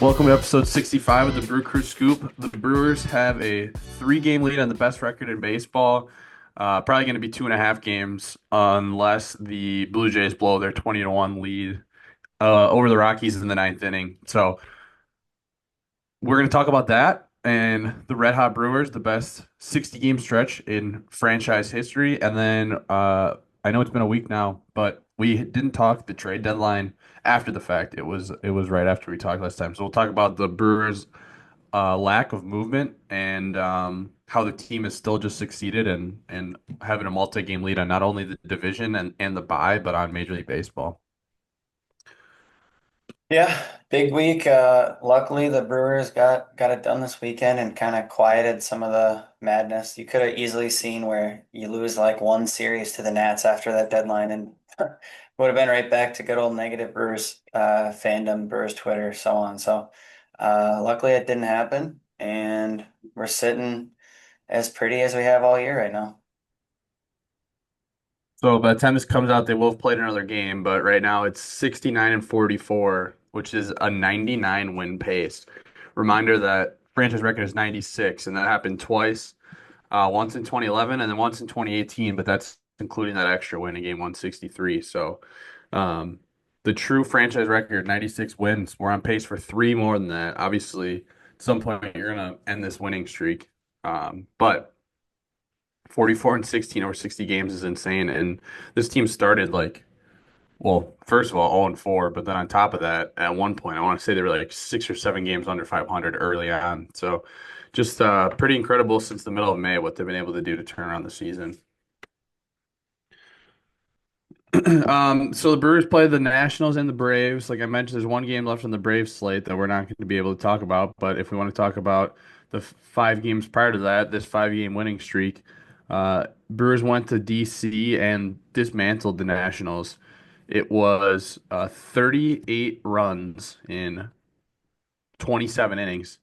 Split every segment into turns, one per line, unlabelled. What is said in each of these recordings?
Welcome to episode 65 of the Brew Crew Scoop. The Brewers have a three-game lead on the best record in baseball. Probably going to be 2.5 games unless the Blue Jays blow their 20-1 lead over the Rockies in the ninth inning. So we're going to talk about that and the Red Hot Brewers, the best 60-game stretch in franchise history. And then I know it's been a week now, but we didn't talk the trade deadline after the fact. It was right after we talked last time. So we'll talk about the Brewers' lack of movement and how the team has still just succeeded and having a multi-game lead on not only the division and the bye, but on Major League Baseball.
Yeah, big week. Luckily, the Brewers got it done this weekend and kind of quieted some of the madness. You could have easily seen where you lose like one series to the Nats after that deadline, and would have been right back to good old negative Brewers fandom, Brewers Twitter, so on. So, luckily, it didn't happen, and we're sitting as pretty as we have all year right now.
So by the time this comes out, they will have played another game, but right now it's 69 and 44, which is a 99 win pace. Reminder that franchise record is 96, and that happened twice, once in 2011 and then once in 2018, but that's including that extra win in game 163. So um, the true franchise record, 96 wins. We're on pace for three more than that. Obviously, at some point, you're going to end this winning streak. But 44 and 16 over 60 games is insane. And this team started like, well, first of all, 0 and 4, but then on top of that, at one point, I want to say they were like 6 or 7 games under 500 early on. So just pretty incredible since the middle of May what they've been able to do to turn around the season. So the Brewers play the Nationals and the Braves. Like I mentioned, there's one game left on the Braves slate that we're not going to be able to talk about. But if we want to talk about the 5 games prior to that, this 5 game winning streak, Brewers went to DC and dismantled the Nationals. It was 38 runs in 27 innings.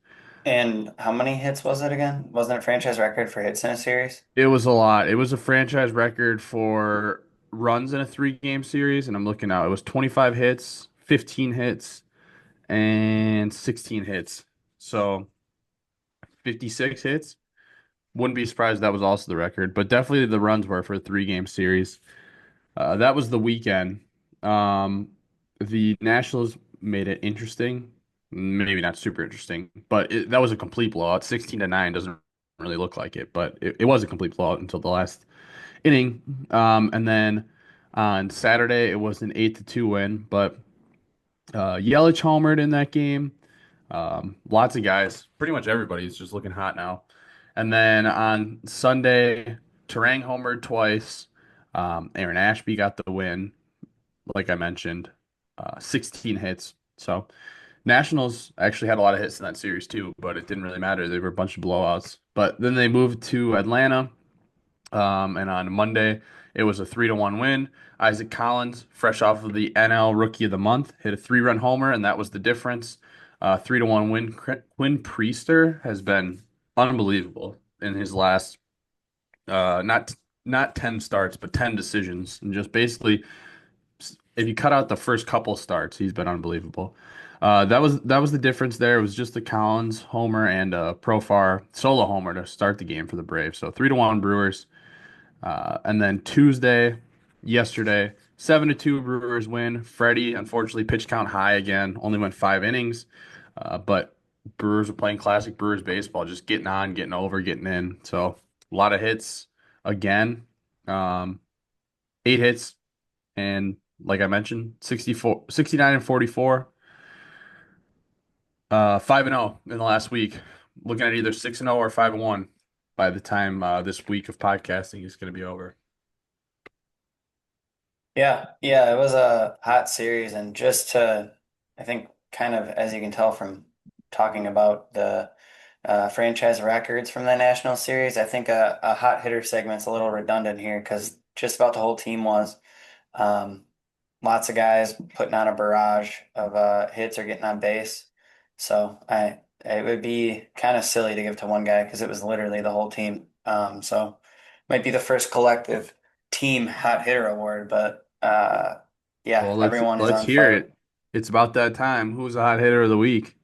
And how many hits was it again? Wasn't it franchise record for hits in a series?
It was a lot. It was a franchise record for runs in a 3 game series, and I'm looking now. It was 25 hits, 15 hits, and 16 hits. So 56 hits. Wouldn't be surprised if that was also the record, but definitely the runs were for a 3 game series. That was the weekend. Um, the Nationals made it interesting. Maybe not super interesting, but that was a complete blowout. 16-9 doesn't really look like it, but it was a complete blowout until the last inning. And then on Saturday, it was an 8-2 win, but Yelich homered in that game. Lots of guys, pretty much everybody's just looking hot now. And then on Sunday, Terang homered twice. Aaron Ashby got the win, like I mentioned, 16 hits. So Nationals actually had a lot of hits in that series too, but it didn't really matter. They were a bunch of blowouts. But then they moved to Atlanta. And on Monday, it was a 3-1 win. Isaac Collins, fresh off of the NL Rookie of the Month, hit a 3-run homer, and that was the difference. 3-1 win. Quinn Priester has been unbelievable in his last not 10 starts, but 10 decisions. And just basically, if you cut out the first couple starts, he's been unbelievable. That was the difference there. It was just the Collins homer and Profar solo homer to start the game for the Braves. So 3-1 Brewers. And then yesterday, 7-2 Brewers win. Freddie, unfortunately, pitch count high again, only went 5 innings. But Brewers are playing classic Brewers baseball, just getting on, getting over, getting in. So a lot of hits again. Um, 8 hits, and like I mentioned, 64, 69 and 44. 5-0 in the last week. Looking at either 6-0 or 5-1 by the time this week of podcasting is going to be over.
Yeah, it was a hot series, and just to, I think, kind of as you can tell from talking about the franchise records from the National Series, I think a hot hitter segment's a little redundant here because just about the whole team was. Um, Lots of guys putting on a barrage of hits or getting on base. So it would be kind of silly to give to one guy because it was literally the whole team. So might be the first collective team hot hitter award, but yeah,
Well, let's
everyone is
let's
on
hear
fire.
it. It's about that time. Who's the hot hitter of the week?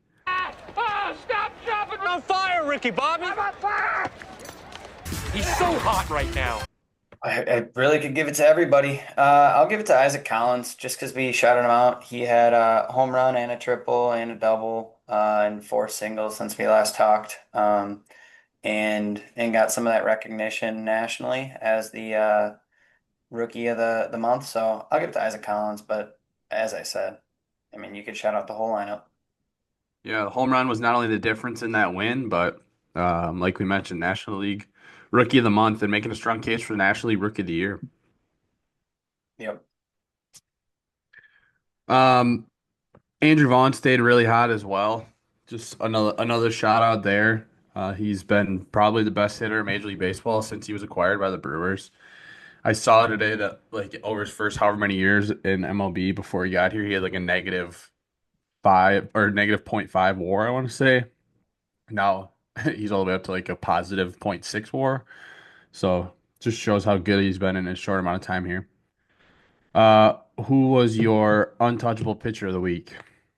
rookie, Bobby. He's so hot right now.
I really could give it to everybody. I'll give it to Isaac Collins just because we shouted him out. He had a home run and a triple and a double and four singles since we last talked, and got some of that recognition nationally as the rookie of the month. So I'll give it to Isaac Collins. But as I said, I mean, you could shout out the whole lineup.
Yeah, the home run was not only the difference in that win, but like we mentioned, National League Rookie of the Month and making a strong case for the National League Rookie of the Year.
Yep.
Um, Andrew Vaughn stayed really hot as well. Just another shout out there. He's been probably the best hitter in Major League Baseball since he was acquired by the Brewers. I saw today that like over his first however many years in MLB before he got here, he had like a -5 or -0.5 WAR, I want to say. Now he's all the way up to like a +0.6 WAR. So just shows how good he's been in a short amount of time here. Who was your untouchable pitcher of the week?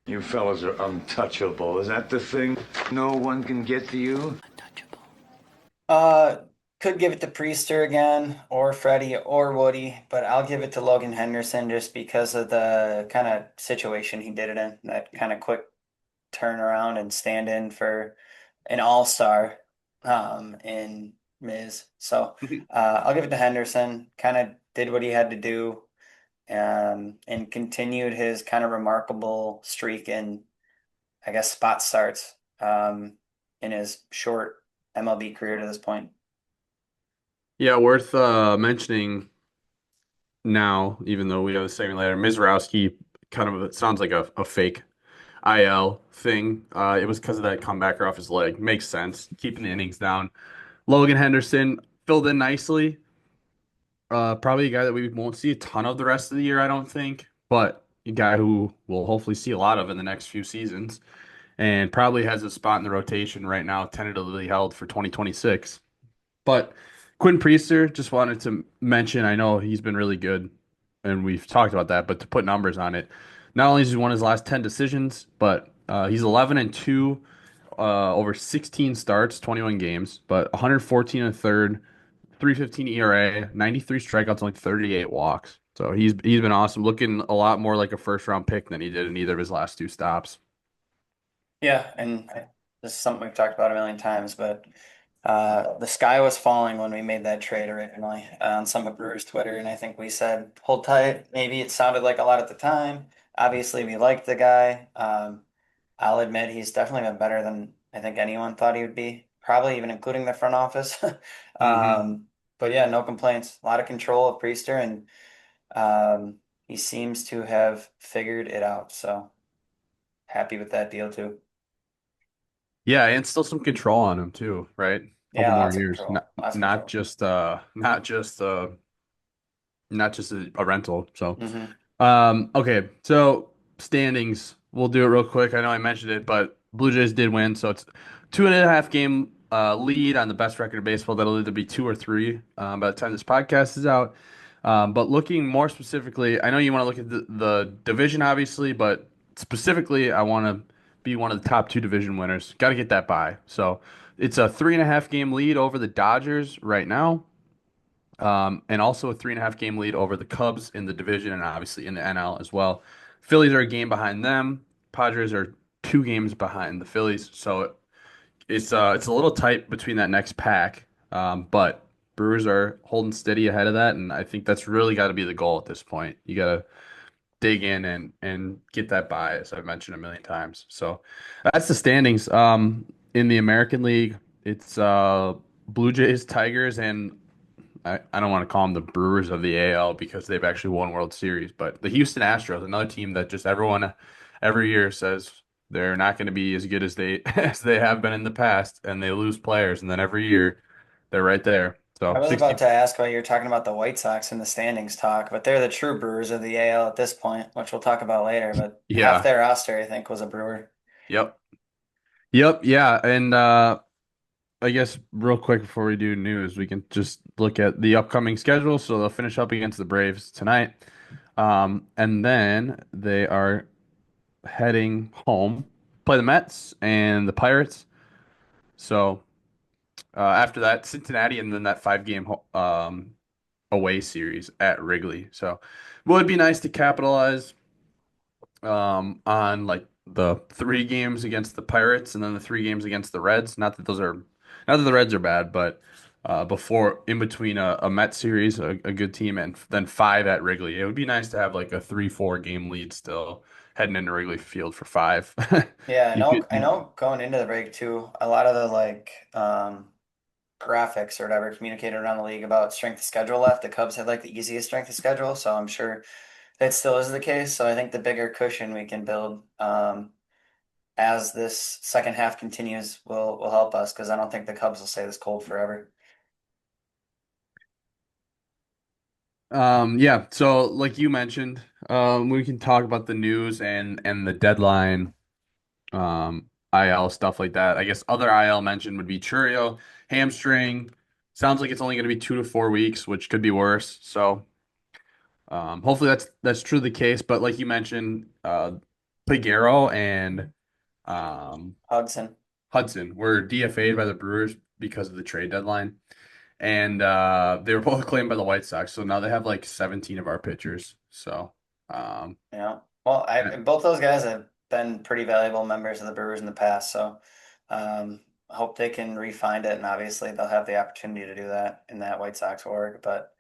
You fellas are untouchable. Is that the thing? No one can get to you?
Uh, could give it to Priester again, or Freddie, or Woody, but I'll give it to Logan Henderson just because of the kind of situation he did it in. That kind of quick turnaround and stand in for an all-star in Miz. So I'll give it to Henderson. Kind of did what he had to do and continued his kind of remarkable streak in, I guess, spot starts in his short MLB career to this point.
Yeah, worth mentioning now, even though we have the segment later. Mizrowski kind of it sounds like a fake IL thing. It was because of that comebacker off his leg. Makes sense. Keeping the innings down. Logan Henderson filled in nicely. Probably a guy that we won't see a ton of the rest of the year, I don't think, but a guy who we'll hopefully see a lot of in the next few seasons, and probably has a spot in the rotation right now, tentatively held for 2026. But Quinn Priester, just wanted to mention, I know he's been really good, and we've talked about that, but to put numbers on it, not only has he won his last 10 decisions, but he's 11-2 over 16 starts, 21 games, but 114 and a third, 3.15 ERA, 93 strikeouts, only 38 walks. So he's been awesome, looking a lot more like a first round pick than he did in either of his last two stops.
Yeah, and this is something we've talked about a million times, but the sky was falling when we made that trade originally on some of Brewers Twitter, and I think we said hold tight. Maybe it sounded like a lot at the time. Obviously, we liked the guy. I'll admit he's definitely been better than I think anyone thought he would be, probably even including the front office.
Hmm.
But yeah, no complaints. A lot of control of Priester, and he seems to have figured it out. So happy with that deal too.
Yeah, and still some control on him too, right? A couple
Yeah,
more
lots of
years,
control.
not
Lots of
not
control.
just not just a rental. So,
Hmm.
okay, so standings. We'll do it real quick. I know I mentioned it, but Blue Jays did win, so it's 2.5 game lead on the best record of baseball. That'll either be two or three by the time this podcast is out. But looking more specifically, I know you want to look at the division, obviously, but specifically, I want to be one of the top two division winners. Got to get that by. So it's a 3.5 game lead over the Dodgers right now. And also a 3.5 game lead over the Cubs in the division and obviously in the NL as well. Phillies are a game behind them. Padres are 2 games behind the Phillies. So it's a little tight between that next pack. But Brewers are holding steady ahead of that, and I think that's really got to be the goal at this point. You got to dig in and get that by, as I've mentioned a million times. So that's the standings. In the American League, it's Blue Jays, Tigers, and I don't want to call them the Brewers of the AL because they've actually won World Series, but the Houston Astros, another team that just everyone every year says they're not going to be as good as they as they have been in the past, and they lose players, and then every year they're right there.
I
So
was about
60,
to ask why you're talking about the White Sox in the standings talk, but they're the true Brewers of the AL at this point, which we'll talk about later. But half
yeah,
their roster, I think, was a Brewer.
yep, yeah, and I guess real quick before we do news, we can just look at the upcoming schedule. So they'll finish up against the Braves tonight, and then they are heading home, play the Mets and the Pirates. So after that, Cincinnati, and then that 5 game away series at Wrigley. So, would be nice to capitalize on like the 3 games against the Pirates and then the 3 games against the Reds. Not that the Reds are bad, but before in between a Met series, a good team, and then 5 at Wrigley. It would be nice to have like a 3-4 game lead still heading into Wrigley Field for 5.
Yeah, I
You
know.
could,
I
you,
know. Going into the break too, a lot of the graphics or whatever communicated around the league about strength of schedule left. The Cubs had like the easiest strength of schedule, so I'm sure that still is the case. So I think the bigger cushion we can build as this second half continues will help us because I don't think the Cubs will stay this cold forever.
yeah. So like you mentioned, we can talk about the news and the deadline. IL stuff like that. I guess other IL mentioned would be Churio, hamstring. Sounds like it's only going to be 2 to 4 weeks, which could be worse. So hopefully that's true the case. But like you mentioned, Piguero and um,
Hudson.
Hudson were DFA'd by the Brewers because of the trade deadline, and they were both claimed by the White Sox. So now they have like 17 of our pitchers. So um,
Yeah. Well, I
yeah.
both those guys have been pretty valuable members of the Brewers in the past, so I hope they can refine it, and obviously they'll have the opportunity to do that in that White Sox org. But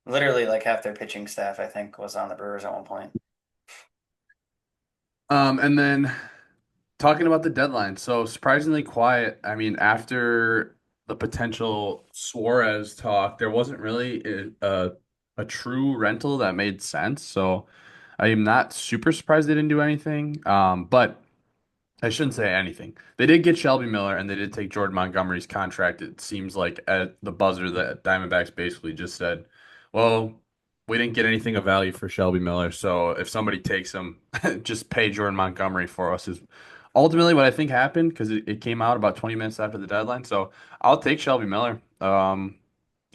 literally, like half their pitching staff, I think, was on the Brewers at one point.
And then talking about the deadline, so surprisingly quiet. I mean, after the potential Suarez talk, there wasn't really a true rental that made sense. So I am not super surprised they didn't do anything. But I shouldn't say anything. They did get Shelby Miller and they did take Jordan Montgomery's contract. It seems like at the buzzer that Diamondbacks basically just said, well, we didn't get anything of value for Shelby Miller. So if somebody takes him, just pay Jordan Montgomery for us is ultimately what I think happened because it came out about 20 minutes after the deadline. So I'll take Shelby Miller.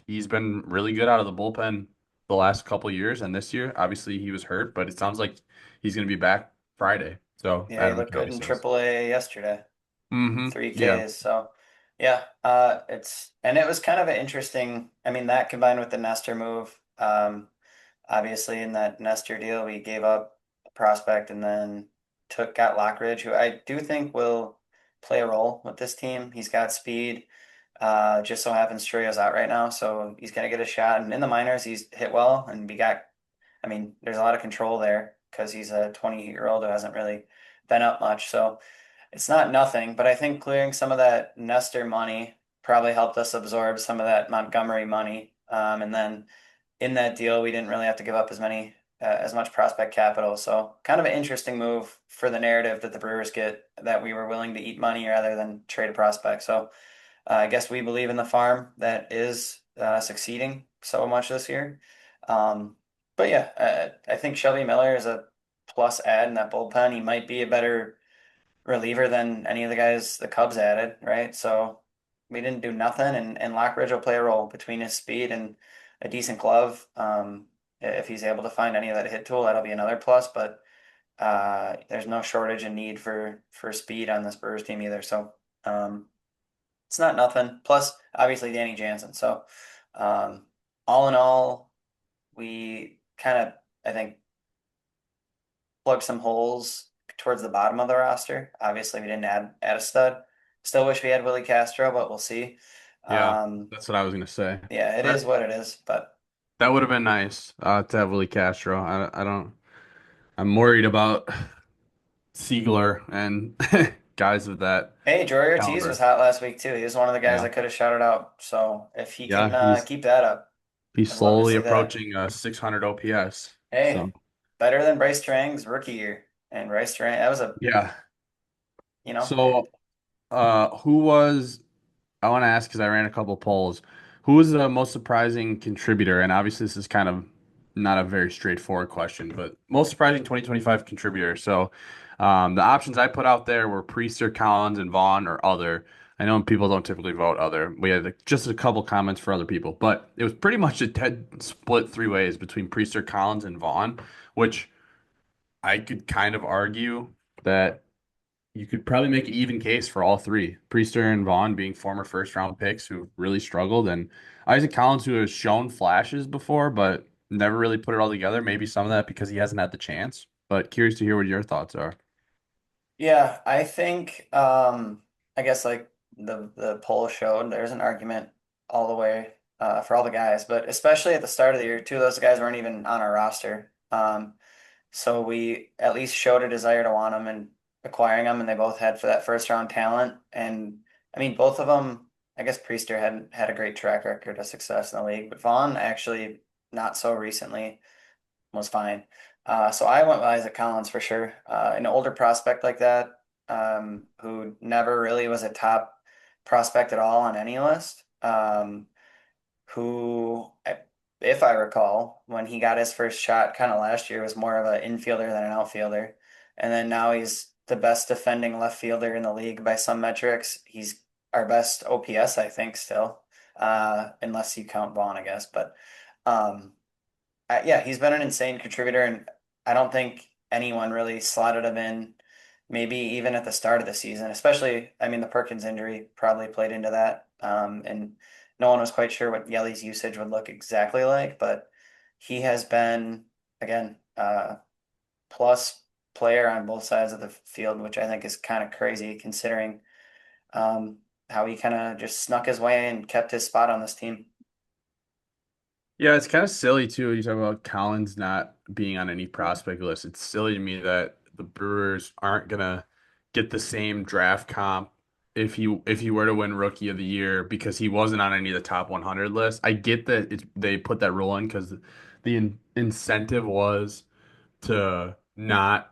He's been really good out of the bullpen the last couple years, and this year, obviously, he was hurt, but it sounds like he's going to be back Friday. So
Yeah, he
Adam
looked good
McCarty
in
says.
AAA yesterday,
Mm-hmm.
three
Yeah.
Ks. So yeah, it was kind of an interesting. I mean, that combined with the Nestor move. Obviously, in that Nestor deal, we gave up a prospect and then got Lockridge, who I do think will play a role with this team. He's got speed. Just so happens Churio's out right now, so he's gonna get a shot. And in the minors, he's hit well, and we got. I mean, there's a lot of control there because he's a 20-year-old who hasn't really been up much. So it's not nothing, but I think clearing some of that Nestor money probably helped us absorb some of that Montgomery money. And then in that deal, we didn't really have to give up as much prospect capital. So kind of an interesting move for the narrative that the Brewers get that we were willing to eat money rather than trade a prospect. So I guess we believe in the farm that is succeeding so much this year. Um, but yeah, I think Shelby Miller is a plus add in that bullpen. He might be a better reliever than any of the guys the Cubs added, right? So we didn't do nothing, and Lockridge will play a role between his speed and a decent glove. If he's able to find any of that hit tool, that'll be another plus. But there's no shortage in need for speed on this Brewers team either. So um, it's not nothing. Plus, obviously, Danny Jansen. So um, all in all, we kind of I think plug some holes towards the bottom of the roster. Obviously, we didn't add a stud. Still wish we had Willie Castro, but we'll see.
Yeah.
Um,
That's what I was gonna say.
yeah, it is
That
what it is. But
that would have been nice to have Willie Castro. I don't. I'm worried about Siegler and guys of that
hey, Jory Ortiz was
caliber.
hot last week too. He was one of the guys
Yeah.
I could have shouted out. So if he can
Yeah.
keep that up,
He's
I'd love to
slowly
see that.
approaching 600 OPS.
Hey,
So
better than Bryce Terang's rookie year. And Bryce Terang, that was a
yeah.
you know,
So who was I want to ask because I ran a couple polls. Who was the most surprising contributor? And obviously, this is kind of not a very straightforward question, but most surprising 2025 contributor. So, the options I put out there were Priester, Collins, and Vaughn, or other. I know people don't typically vote other. We had just a couple comments for other people, but it was pretty much a dead split 3 ways between Priester, Collins, and Vaughn, which I could kind of argue that. you could probably make an even case for all three. Priester and Vaughn being former first round picks who really struggled, and Isaac Collins, who has shown flashes before, but never really put it all together. Maybe some of that because he hasn't had the chance. But curious to hear what your thoughts are.
Yeah, I think I guess like the poll showed there's an argument all the way for all the guys, but especially at the start of the year, two of those guys weren't even on our roster. So we at least showed a desire to want them and acquiring them, and they both had for that first round talent. And I mean, both of them, I guess Priester had a great track record of success in the league, but Vaughn actually not so recently was fine. So I went with Isaac Collins for sure. An older prospect like that, who never really was a top prospect at all on any list. Who, if I recall, when he got his first shot kind of last year, was more of an infielder than an outfielder. And then now he's the best defending left fielder in the league by some metrics. He's our best OPS, I think, still, unless you count Vaughn, I guess. But um, yeah, he's been an insane contributor, and I don't think anyone really slotted him in, maybe even at the start of the season, especially, I mean, the Perkins injury probably played into that. And no one was quite sure what Yeli's usage would look exactly like, but he has been, again, plus player on both sides of the field, which I think is kind of crazy considering um, how he kind of just snuck his way and kept his spot on this team.
Yeah, it's kind of silly too. You talk about Collins not being on any prospect list. It's silly to me that the Brewers aren't gonna get the same draft comp if he were to win Rookie of the Year because he wasn't on any of the top 100 lists. I get that they put that rule in because the incentive was to not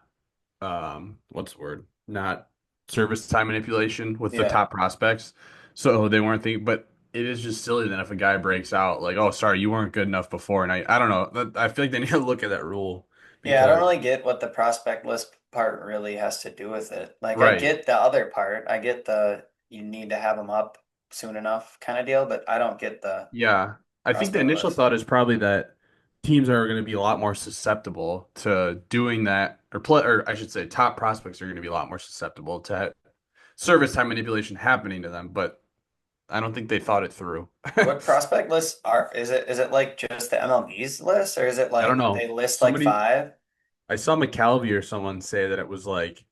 what's the word? Not service time manipulation with the
Yeah.
top prospects. So they weren't thinking, but it is just silly then if a guy breaks out like, oh, sorry, you weren't good enough before. And I don't know. I feel like they need to look at that rule
Yeah, I don't
because,
really get what the prospect list part really has to do with it. Like, I
right.
get the other part. I get the you need to have them up soon enough kind of deal, but I don't get the
Yeah. I think the
prospect
initial
list.
thought is probably that teams are going to be a lot more susceptible to doing that, or I should say, top prospects are going to be a lot more susceptible to service time manipulation happening to them. But I don't think they thought it through. I
What prospect lists are, is it like just the MLB's list, or is it
don't
like
know.
they list like
Somebody
five?
I saw McCalvy or someone say that it was like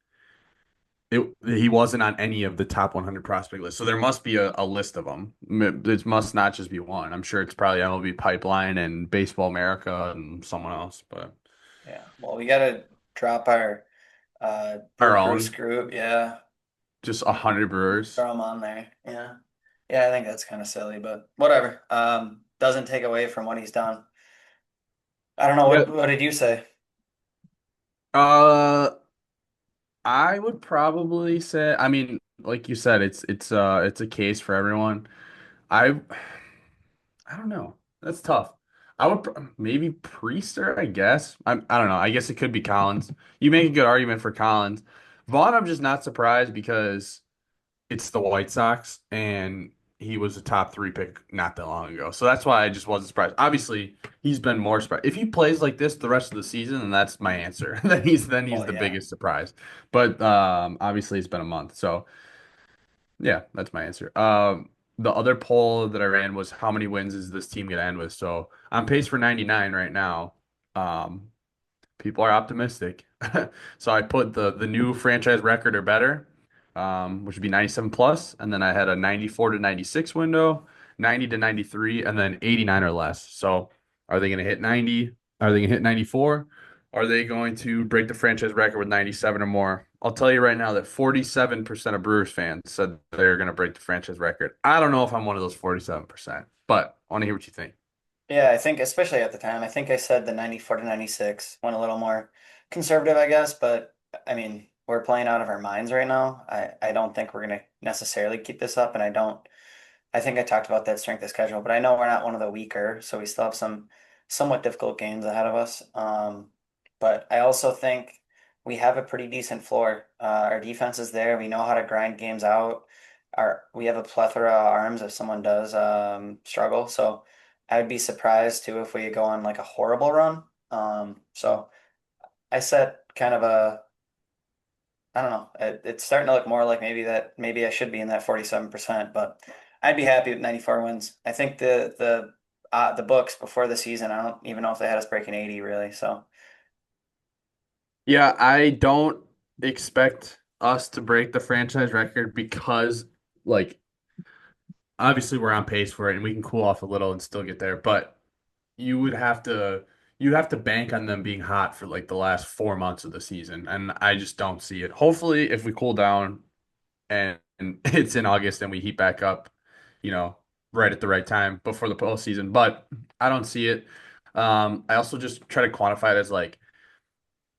he wasn't on any of the top 100 prospect lists. So there must be a list of them. It must not just be one. I'm sure it's probably MLB Pipeline and Baseball America and someone else, but
Yeah. Well, we gotta drop our
our
Bruce
own,
group. Yeah.
just 100 Brewers.
Throw them on there. Yeah. Yeah, I think that's kind of silly, but whatever. Doesn't take away from what he's done. I don't know
Yeah.
what did you say?
Uh, I would probably say, I mean, like you said, it's a case for everyone. I I don't know. That's tough. Maybe Priester, I guess. I don't know. I guess it could be Collins. You make a good argument for Collins. Vaughn, I'm just not surprised because it's the White Sox and he was a top three pick not that long ago. So that's why I just wasn't surprised. Obviously, he's been more surprised. If he plays like this the rest of the season, then that's my answer. Then he's
Well,
the
yeah.
biggest surprise. But obviously it's been a month. So yeah, that's my answer. The other poll that I ran was how many wins is this team gonna end with? So on pace for 99 right now. Um, People are optimistic. So I put the new franchise record or better, which would be 97 plus, and then I had a 94 to 96 window, 90 to 93, and then 89 or less. So are they going to hit 90? Are they going to hit 94? Are they going to break the franchise record with 97 or more? I'll tell you right now that 47% of Brewers fans said they're going to break the franchise record. I don't know if I'm one of those 47%, but I want to hear what you think.
Yeah, I think especially at the time, I think I said the 94 to 96 went a little more conservative, I guess, but I mean, we're playing out of our minds right now. I don't think we're going to necessarily keep this up, and I think I talked about that strength of schedule, but I know we're not one of the weaker, so we still have some somewhat difficult games ahead of us. But I also think we have a pretty decent floor. Our defense is there. We know how to grind games out. We have a plethora of arms if someone does struggle. So I would be surprised too if we go on like a horrible run. So I set kind of I don't know. It's starting to look more like maybe I should be in that 47%, but I'd be happy with 94 wins. I think the books before the season, I don't even know if they had us breaking 80 really. So
Yeah, I don't expect us to break the franchise record because, like, obviously we're on pace for it and we can cool off a little and still get there, but you would have to you have to bank on them being hot for like the last 4 months of the season, and I just don't see it. Hopefully, if we cool down and it's in August and we heat back up, you know, right at the right time before the postseason, but I don't see it. I also just try to quantify it as like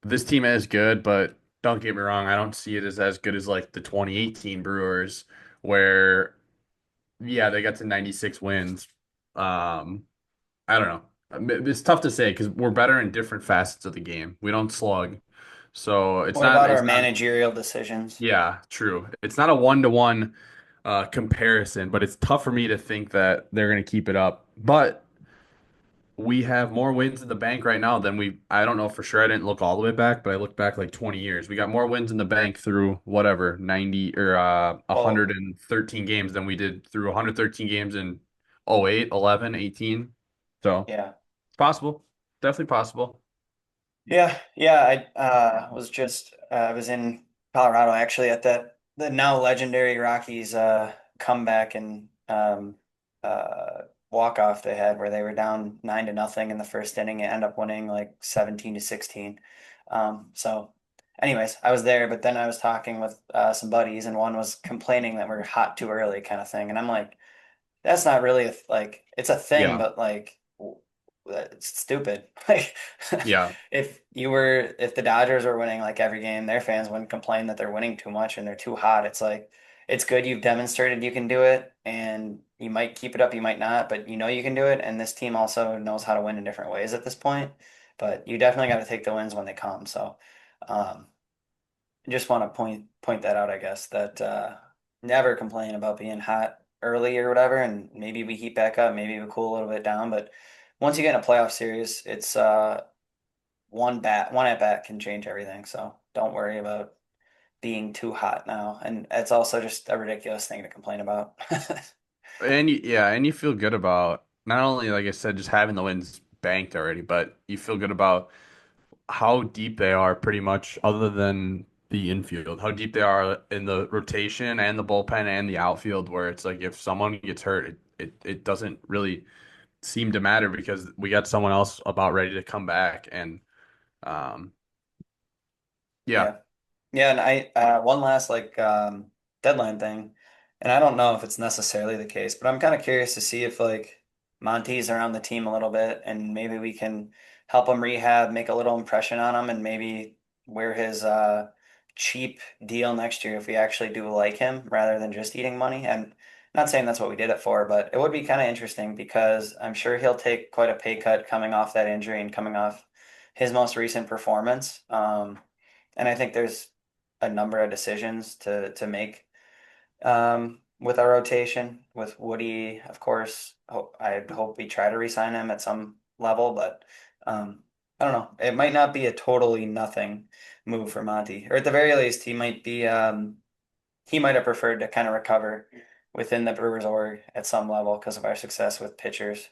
this team is good, but don't get me wrong, I don't see it as good as like the 2018 Brewers, where yeah, they got to 96 wins. Um, I don't know. It's tough to say because we're better in different facets of the game. We don't slug, so it's
what
not.
about our
It's not.
managerial decisions?
Yeah, true. It's not a one-to-one comparison, but it's tough for me to think that they're going to keep it up. But we have more wins in the bank right now than we. I don't know for sure. I didn't look all the way back, but I looked back like 20 years. We got more wins in the bank through whatever 90 or
Well,
113 games than we did through 113 games in 08, 11, 18. So
yeah.
it's possible. Definitely possible.
Yeah. I was in Colorado actually at the now legendary Rockies comeback and uh walk off they had where they were down 9-0 in the first inning and end up winning like 17-16. So anyways, I was there, but then I was talking with some buddies and one was complaining that we're hot too early kind of thing. And I'm like, that's not really like it's a thing,
Yeah.
but like it's stupid. Like
Yeah.
if the Dodgers were winning like every game, their fans wouldn't complain that they're winning too much and they're too hot. It's like it's good you've demonstrated you can do it and you might keep it up, you might not, but you know you can do it. And this team also knows how to win in different ways at this point. But you definitely got to take the wins when they come. So um just want to point that out, I guess, that never complain about being hot early or whatever, and maybe we heat back up, maybe we cool a little bit down. But once you get in a playoff series, it's one at bat can change everything. So don't worry about being too hot now. And it's also just a ridiculous thing to complain about.
And you feel good about not only, like I said, just having the wins banked already, but you feel good about how deep they are pretty much other than the infield, how deep they are in the rotation and the bullpen and the outfield, where it's like if someone gets hurt, it doesn't really seem to matter because we got someone else about ready to come back. And um, yeah,
Yeah. Yeah, and I one last like deadline thing, and I don't know if it's necessarily the case, but I'm kind of curious to see if like Monty's around the team a little bit, and maybe we can help him rehab, make a little impression on him, and maybe wear his cheap deal next year if we actually do like him rather than just eating money. And not saying that's what we did it for, but it would be kind of interesting because I'm sure he'll take quite a pay cut coming off that injury and coming off his most recent performance. And I think there's a number of decisions to make with our rotation. With Woody, of course, I hope we try to re-sign him at some level, but I don't know. It might not be a totally nothing move for Monty, or at the very least, he might have preferred to kind of recover within the Brewers org at some level because of our success with pitchers.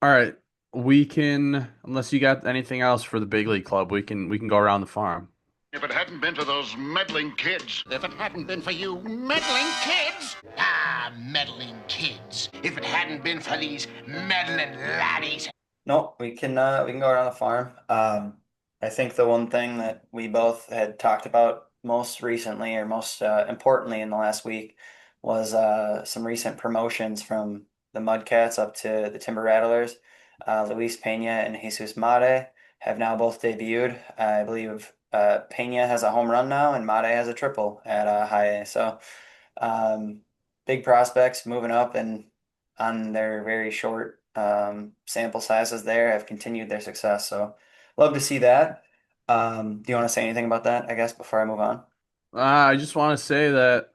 all right. We can, unless you got anything else for the big league club, we can go around the farm.
If it hadn't been for those meddling kids. If it hadn't been for you meddling kids. Ah, meddling kids. If it hadn't been for these meddling laddies.
No, we can go around the farm. I think the one thing that we both had talked about most recently, or most importantly in the last week, was some recent promotions from the Mudcats up to the Timber Rattlers. Luis Pena and Jesus Mate have now both debuted. I believe Pena has a home run now, and Mate has a triple at High A. So um, big prospects moving up and on their very short sample sizes there have continued their success. So love to see that. Do you want to say anything about that, I guess, before I move on?
I just want to say that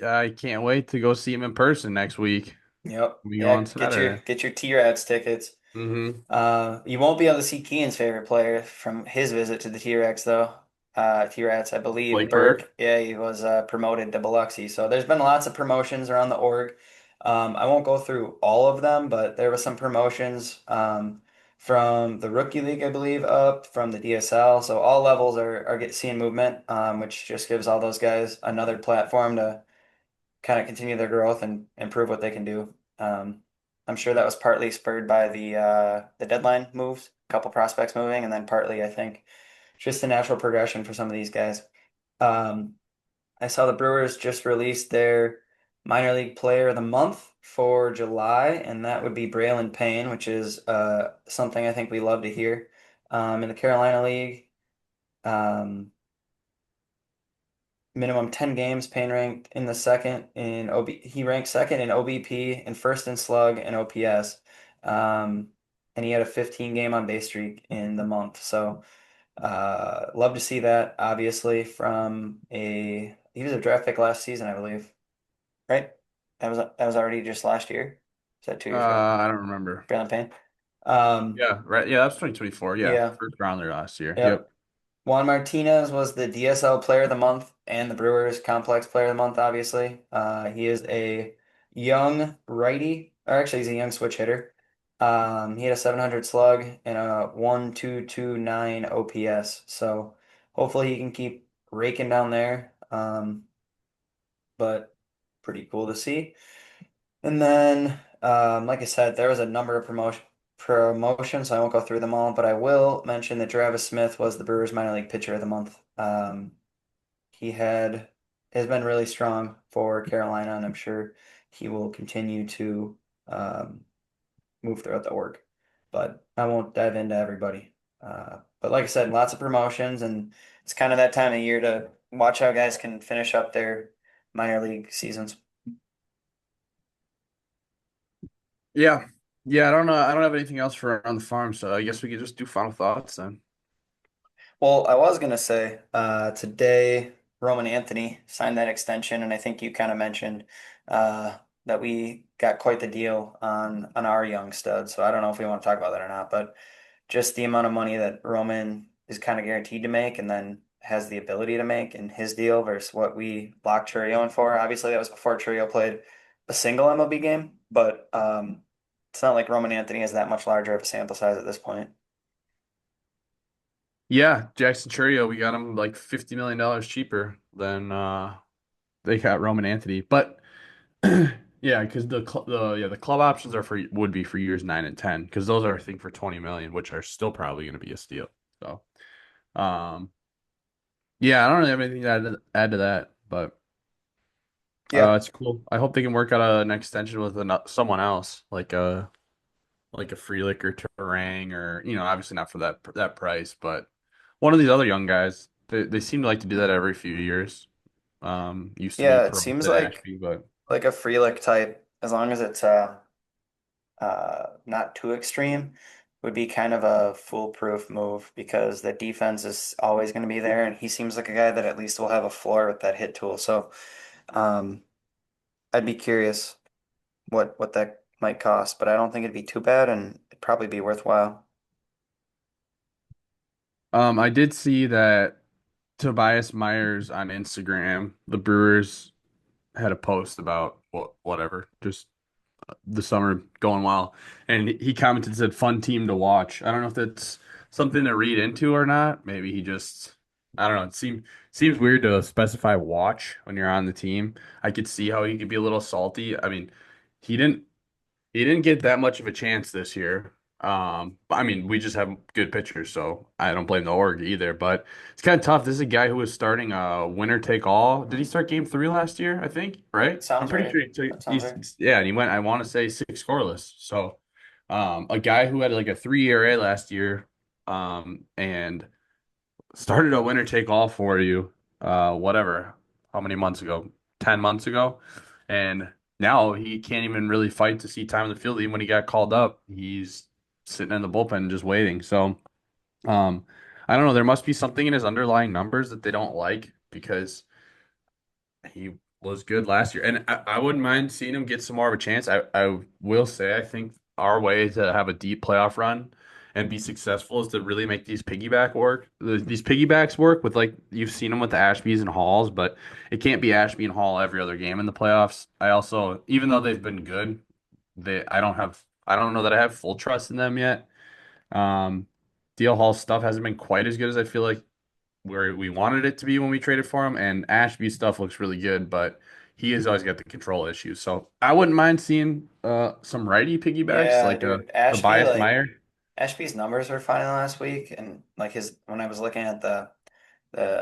I can't wait to go see him in person next week.
Yep.
We go
Yeah,
on Saturday.
get your T-Rats tickets.
Hmm.
You won't be able to see Keane's favorite player from his visit to the T-Rex though. T-Rats. I believe
Blake Burke.
Burke, yeah, he was promoted to Biloxi. So there's been lots of promotions around the org. I won't go through all of them, but there was some promotions from the rookie league, I believe, up from the DSL. So all levels are seeing movement, which just gives all those guys another platform to kind of continue their growth and improve what they can do. I'm sure that was partly spurred by the deadline moves, a couple prospects moving, and then partly I think just the natural progression for some of these guys. Um, I saw the Brewers just released their minor league player of the month for July, and that would be Braylon Payne, which is something I think we love to hear. In the Carolina League, um, minimum 10 games, Payne ranked in the second in he ranked second in OBP and first in slug and OPS. Um, and he had a 15 game on base streak in the month. So love to see that, obviously, from he was a draft pick last season, I believe, right? That was already just last year. Is that 2 years ago?
I don't remember.
Braylon Payne. Um,
Yeah, right. Yeah, that's 2024. Yeah,
yeah,
first rounder last year.
yep.
Yep.
Juan Martinez was the DSL Player of the Month and the Brewers Complex Player of the Month, obviously. He is a young righty, or actually he's a young switch hitter. He had a 700 slug and a 1.229 OPS. So hopefully he can keep raking down there. But pretty cool to see. And then, like I said, there was a number of promotions, so I won't go through them all, but I will mention that Travis Smith was the Brewers minor league pitcher of the month. He has been really strong for Carolina, and I'm sure he will continue to um, move throughout the org. But I won't dive into everybody. But like I said, lots of promotions, and it's kind of that time of year to watch how guys can finish up their minor league seasons.
Yeah. Yeah, I don't know. I don't have anything else for on the farm, so I guess we could just do final thoughts then.
Well, I was gonna say, today Roman Anthony signed that extension, and I think you kind of mentioned that we got quite the deal on our young stud. So I don't know if we want to talk about that or not, but just the amount of money that Roman is kind of guaranteed to make, and then has the ability to make in his deal versus what we locked Churio in for. Obviously, that was before Churio played a single MLB game, but it's not like Roman Anthony is that much larger of a sample size at this point.
Yeah, Jackson Churio, we got him like $50 million cheaper than they got Roman Anthony. But yeah, because the club options are for would be for years 9 and 10 because those are I think for 20 million, which are still probably going to be a steal. So um yeah, I don't really have anything to add to that, but
Yeah,
it's cool. I hope they can work out an extension with someone else, like a Frelick or Terang, or obviously not for that price, but one of these other young guys. They seem to like to do that every few years. Used to be
yeah, it
pros
seems
at Ashby, but
like a free lick type, as long as it's not too extreme, would be kind of a foolproof move because the defense is always going to be there, and he seems like a guy that at least will have a floor with that hit tool. So, um, I'd be curious what that might cost, but I don't think it'd be too bad, and it'd probably be worthwhile.
I did see that Tobias Myers on Instagram, the Brewers had a post about whatever, just the summer going well, and he commented and said fun team to watch. I don't know if that's something to read into or not. Maybe he just I don't know. Seems weird to specify watch when you're on the team. I could see how he could be a little salty. I mean, he didn't he didn't get that much of a chance this year. But I mean, we just have good pitchers, so I don't blame the org either. But it's kind of tough. This is a guy who was starting winner take all. Did he start game 3 last year? I think, right? I'm
Sounds
pretty
right.
sure
That sounds right.
yeah, and he went, I want to say 6 scoreless. So, a guy who had like a 3 ERA last year, and started a winner take all for you, whatever, how many months ago? 10 months ago. And now he can't even really fight to see time in the field. Even when he got called up, he's sitting in the bullpen just waiting. So, um, I don't know. There must be something in his underlying numbers that they don't like because he was good last year. And I wouldn't mind seeing him get some more of a chance. I will say, I think our way to have a deep playoff run and be successful is to really make these these piggybacks work with like you've seen them with the Ashbys and Halls, but it can't be Ashby and Hall every other game in the playoffs. I also, even though they've been good, I don't know that I have full trust in them yet. Um, DL Hall's stuff hasn't been quite as good as I feel like where we wanted it to be when we traded for him, and Ashby's stuff looks really good, but he has always got the control issues. So I wouldn't mind seeing some righty piggybacks
Yeah,
like
dude,
a
Ashby,
Tobias
like
Meyer.
Ashby's numbers were fine last week, and like his when I was looking at the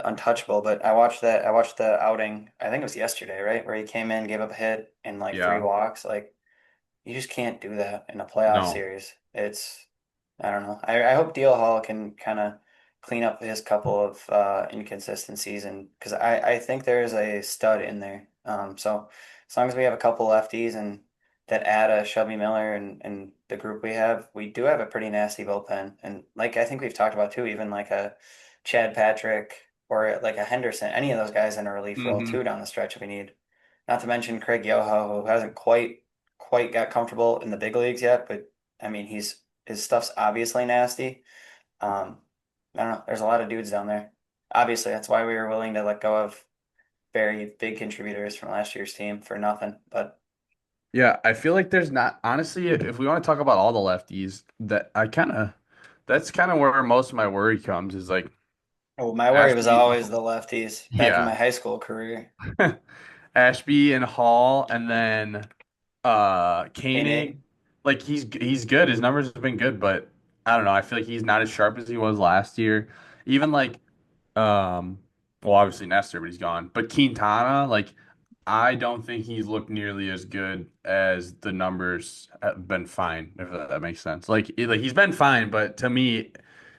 Untouchable, but I watched the outing. I think it was yesterday, right, where he came in, gave up a hit and like three
Yeah,
walks. Like you just can't do that in a playoff
no.
series. I don't know. I hope DL Hall can kind of clean up his couple of inconsistencies, and because I think there is a stud in there. So as long as we have a couple lefties and that add a Shelby Miller and the group we have, we do have a pretty nasty bullpen. And like I think we've talked about too, even like a Chad Patrick or like a Henderson, any of those guys in a relief role
Hmm.
too down the stretch if we need. Not to mention Craig Yoho, who hasn't quite got comfortable in the big leagues yet, but I mean his stuff's obviously nasty. Um, I don't know. There's a lot of dudes down there. Obviously, that's why we were willing to let go of very big contributors from last year's team for nothing. But
Yeah, I feel like there's not honestly, if we want to talk about all the lefties, that's kind of where most of my worry comes is like
oh, my worry was
Ashby.
always the lefties back in my
Yeah.
high school career.
Ashby and Hall, and then
Koenig,
Koenig. Like he's good. His numbers have been good, but I don't know. I feel like he's not as sharp as he was last year. Even like well, obviously Nestor, but he's gone. But Quintana, like I don't think he's looked nearly as good as the numbers have been fine, if that makes sense. Like he's been fine, but to me,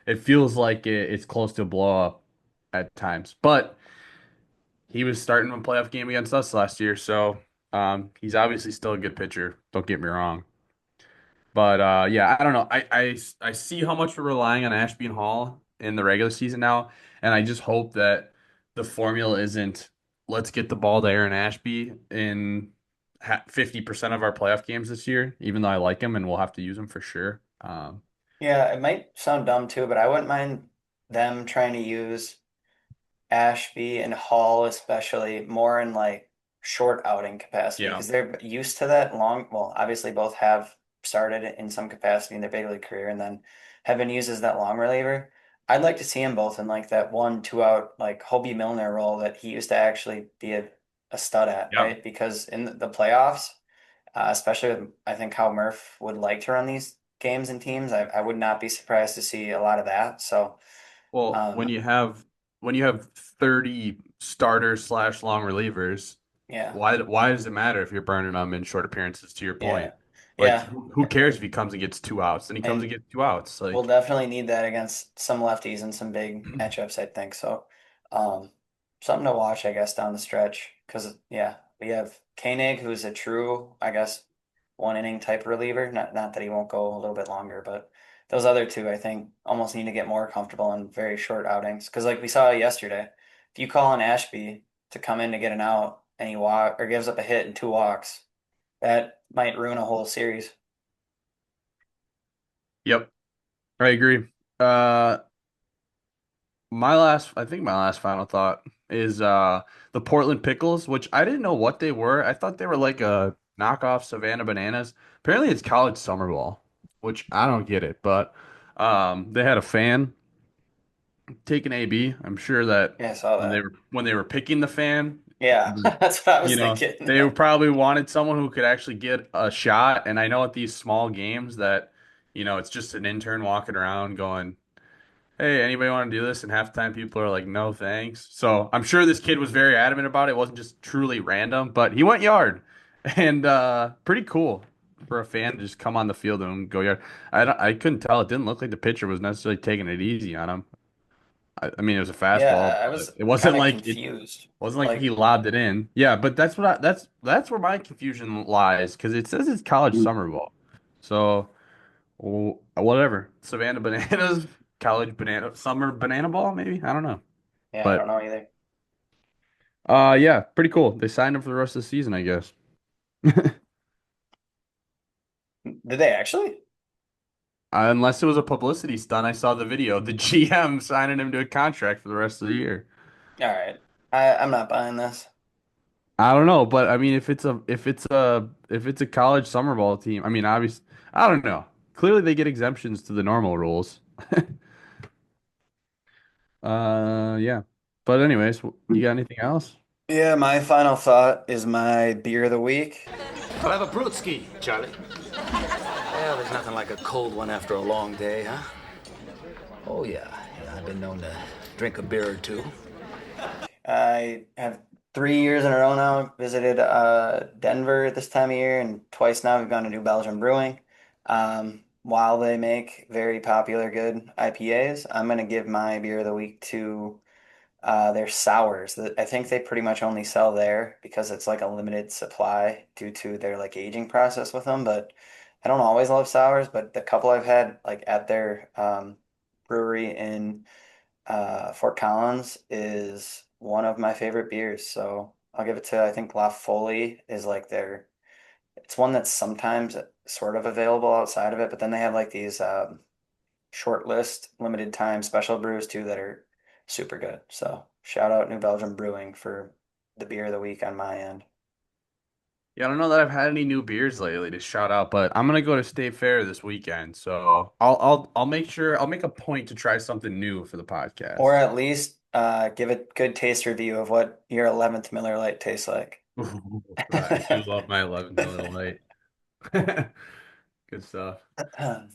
it feels like it's close to a blow up at times. But he was starting a playoff game against us last year, so he's obviously still a good pitcher. Don't get me wrong. But yeah, I don't know. I see how much we're relying on Ashby and Hall in the regular season now, and I just hope that the formula isn't let's get the ball to Aaron Ashby in 50% of our playoff games this year, even though I like him and we'll have to use him for sure.
yeah, it might sound dumb too, but I wouldn't mind them trying to use Ashby and Hall especially more in like short outing capacity
Yeah.
because they're used to that long. Well, obviously both have started in some capacity in their big league career and then have been used as that long reliever. I'd like to see them both in like that 1, 2 out like Hobie Milner role that he used to actually be a stud at,
Yeah.
right? Because in the playoffs, especially with I think how Murph would like to run these games and teams, I would not be surprised to see a lot of that. So,
Well,
um,
when you have 30 starters slash long relievers,
yeah.
why does it matter if you're burning them in short appearances, to your point?
Yeah.
Like
Yeah.
who cares if he comes and gets 2 outs? Then he comes and
And
gets 2 outs.
we'll
Like
definitely need that against some lefties and some big matchups, I think. So, um, something to watch, I guess, down the stretch. Because, yeah, we have Koenig, who's a true, I guess, one inning type reliever. Not that he won't go a little bit longer, but those other two, I think, almost need to get more comfortable in very short outings. Because, like we saw yesterday, if you call on Ashby to come in to get an out and he gives up a hit and two walks, that might ruin a whole series.
yep, I agree. I think my last final thought is the Portland Pickles, which I didn't know what they were. I thought they were like a knockoff Savannah Bananas. Apparently it's college summer ball, which I don't get it, but they had a fan take an AB. I'm sure that
Yeah, I saw that.
when they were picking the fan,
Yeah, that's what I was
you know,
thinking.
they probably wanted someone who could actually get a shot. And I know at these small games that, it's just an intern walking around going, "Hey, anybody want to do this?" And half the time people are like, "No, thanks." So I'm sure this kid was very adamant about it. It wasn't just truly random, but he went yard, and pretty cool for a fan to just come on the field and go yard. I couldn't tell. It didn't look like the pitcher was necessarily taking it easy on him. I mean, it was a fastball,
Yeah, I
but
was
it
kind
wasn't
of
like
confused.
wasn't like he
Like,
lobbed it in. Yeah, but that's where my confusion lies because it says it's college summer ball. So whatever. Savannah Bananas, college banana, summer banana ball, maybe. I don't know.
yeah, I don't
But
know either.
yeah, pretty cool. They signed him for the rest of the season, I guess.
Did they actually?
Unless it was a publicity stunt, I saw the video. The GM signing him to a contract for the rest of the year.
All right. I'm not buying this.
I don't know, but I mean, if it's a college summer ball team, I mean, obviously, I don't know. Clearly, they get exemptions to the normal rules. Yeah. But anyways, you got anything else?
Yeah, my final thought is my beer of the week.
I'll have a brewski, Charlie. Well, there's nothing like a cold one after a long day, huh? Oh, yeah. I've been known to drink a beer or two.
I have 3 years in a row now visited Denver this time of year, and twice now we've gone to New Belgium Brewing. While they make very popular, good IPAs, I'm gonna give my beer of the week to their sours. I think they pretty much only sell there because it's like a limited supply due to their like aging process with them. But I don't always love sours, but the couple I've had like at their brewery in Fort Collins is one of my favorite beers. So I'll give it to, I think La Folie is like their, it's one that's sometimes sort of available outside of it, but then they have like these short list, limited time special brews too that are super good. So shout out New Belgium Brewing for the beer of the week on my end.
Yeah, I don't know that I've had any new beers lately to shout out, but I'm gonna go to State Fair this weekend, so I'll make sure I'll make a point to try something new for the
Or
podcast.
at least give a good taste review of what your 11th Miller Lite tastes like.
I do love my 11 Miller Lite. Good stuff.
All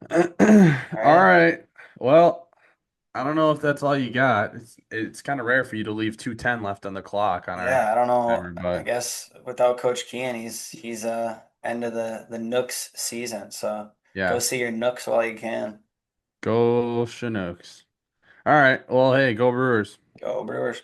All
right.
right. Well, I don't know if that's all you got. It's kind of rare for you to leave 2:10 left on the clock on our
Yeah, I don't know.
timer,
I
but
guess without Coach Kean, he's end of the Nooks season. So go
yeah,
see your Nooks while you can.
go Chinooks. All right. Well, hey, go Brewers.
Go Brewers.